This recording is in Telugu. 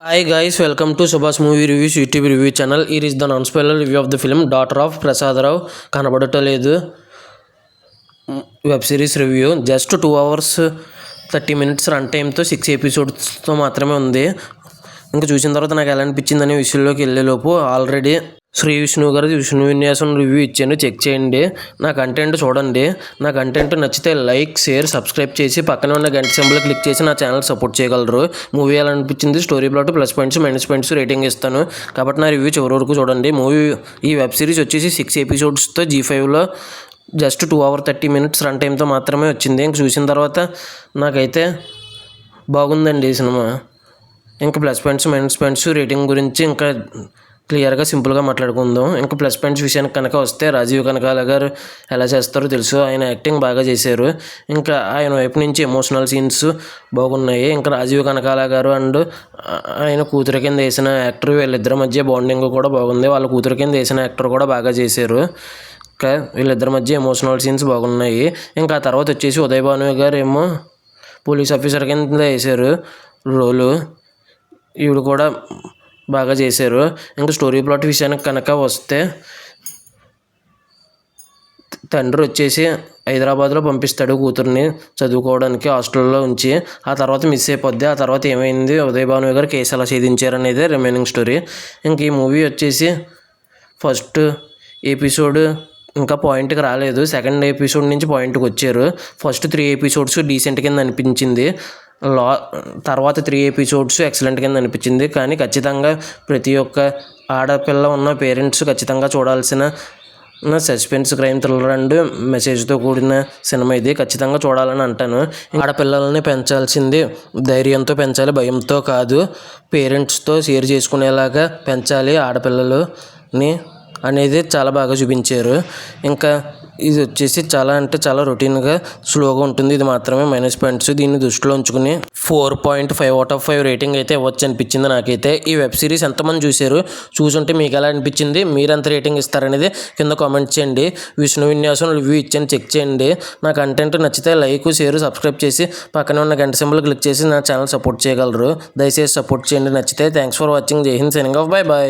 Hi guys, welcome to Subhash Movie Reviews YouTube review channel. Here is the non-spoiler review of the film Daughter of Prasad Rao Kanabadotaledu web series review. Just 2 hours 30 minutes run టైమ్తో 6 ఎపిసోడ్స్తో మాత్రమే ఉంది. ఇంకా చూసిన తర్వాత నాకు ఎలా అనిపించిందనే విషయంలోకి వెళ్ళేలోపు ఆల్రెడీ శ్రీ విష్ణు గారు విష్ణు విన్యాసం రివ్యూ ఇచ్చాను, చెక్ చేయండి. నా కంటెంట్ చూడండి. నా కంటెంట్ నచ్చితే లైక్, షేర్, సబ్స్క్రైబ్ చేసి పక్కన ఉన్న గంట సింబల్ క్లిక్ చేసి నా ఛానల్ సపోర్ట్ చేయగలరు. మూవీ ఎలా అనిపించింది, story plot, plus points, minus points rating ఇస్తాను. కాబట్టి నా రివ్యూ చివరి వరకు చూడండి. ఈ వెబ్ సిరీస్ వచ్చేసి 6 ఎపిసోడ్స్తో G5లో జస్ట్ 2 hours 30 minutes రన్ టైంతో మాత్రమే వచ్చింది. ఇంక చూసిన తర్వాత నాకైతే బాగుందండి ఈ సినిమా. ఇంకా plus points, minus points rating గురించి ఇంకా క్లియర్గా సింపుల్గా మాట్లాడుకుందాం. ఇంకా ప్లస్ పాయింట్స్ విషయానికి కనుక వస్తే రాజీవ్ కనకాల గారు ఎలా చేస్తారో తెలుసు. ఆయన యాక్టింగ్ బాగా చేశారు. ఇంకా ఆయన వైపు నుంచి ఎమోషనల్ సీన్స్ బాగున్నాయి. ఇంకా రాజీవ్ కనకాల గారు అండ్ ఆయన కూతురు కింద వేసిన యాక్టర్ వీళ్ళిద్దరి మధ్య బాండింగ్ కూడా బాగుంది. వాళ్ళ కూతురు కింద వేసిన యాక్టర్ కూడా బాగా చేశారు. ఇంకా వీళ్ళిద్దరి మధ్య ఎమోషనల్ సీన్స్ బాగున్నాయి. ఇంకా ఆ తర్వాత వచ్చేసి ఉదయ్ భాను గారు ఏమో పోలీస్ ఆఫీసర్ కింద వేశారు రోలు. ఈవిడ కూడా బాగా చేశారు. ఇంకా స్టోరీ ప్లాట్ విషయానికి కనుక వస్తే తండ్రి వచ్చేసి హైదరాబాద్లో పంపిస్తాడు కూతుర్ని చదువుకోవడానికి హాస్టల్లో ఉంచి. ఆ తర్వాత మిస్ అయిపోద్ది. ఆ తర్వాత ఏమైంది, ఉదయ్ భాను గారు కేసు ఎలా ఛేదించారు అనేది రిమైనింగ్ స్టోరీ. ఇంక ఈ మూవీ వచ్చేసి ఫస్ట్ ఎపిసోడ్ ఇంకా పాయింట్కి రాలేదు. సెకండ్ ఎపిసోడ్ నుంచి పాయింట్కి వచ్చారు. ఫస్ట్ 3 episodes డీసెంట్ కింద అనిపించింది. తర్వాత 3 episodes ఎక్సలెంట్ కింద అనిపించింది. కానీ ఖచ్చితంగా ప్రతి ఒక్క ఆడపిల్ల ఉన్న పేరెంట్స్ ఖచ్చితంగా చూడాల్సిన సస్పెన్స్, క్రైమ్, థ్రిల్లర్ అండ్ మెసేజ్తో కూడిన సినిమా ఇది. ఖచ్చితంగా చూడాలని అంటాను. ఆడపిల్లల్ని పెంచాల్సింది ధైర్యంతో పెంచాలి, భయంతో కాదు. పేరెంట్స్తో షేర్ చేసుకునేలాగా పెంచాలి ఆడపిల్లలని అనేది చాలా బాగా చూపించారు. ఇంకా ఇది వచ్చేసి చాలా అంటే చాలా రొటీన్గా స్లోగా ఉంటుంది. ఇది మాత్రమే మైనస్ పాయింట్స్. దీన్ని దృష్టిలో ఉంచుకుని 4.5 out of 5 రేటింగ్ అయితే ఇవ్వచ్చు అనిపించింది నాకైతే. ఈ వెబ్ సిరీస్ ఎంతమంది చూశారు, చూసుంటే మీకు ఎలా అనిపించింది, మీరు ఎంత రేటింగ్ ఇస్తారనేది కింద కామెంట్ చేయండి. విష్ణు విన్యాసం రివ్యూ ఇచ్చాను, చెక్ చేయండి. నా కంటెంట్ నచ్చితే లైక్, షేర్, సబ్స్క్రైబ్ చేసి పక్కనే ఉన్న గంట సింబల్ క్లిక్ చేసి నా ఛానల్ సపోర్ట్ చేయగలరు. దయచేసి సపోర్ట్ చేయండి నచ్చితే. Thanks for watching. Jai Hind, signing off, bye bye.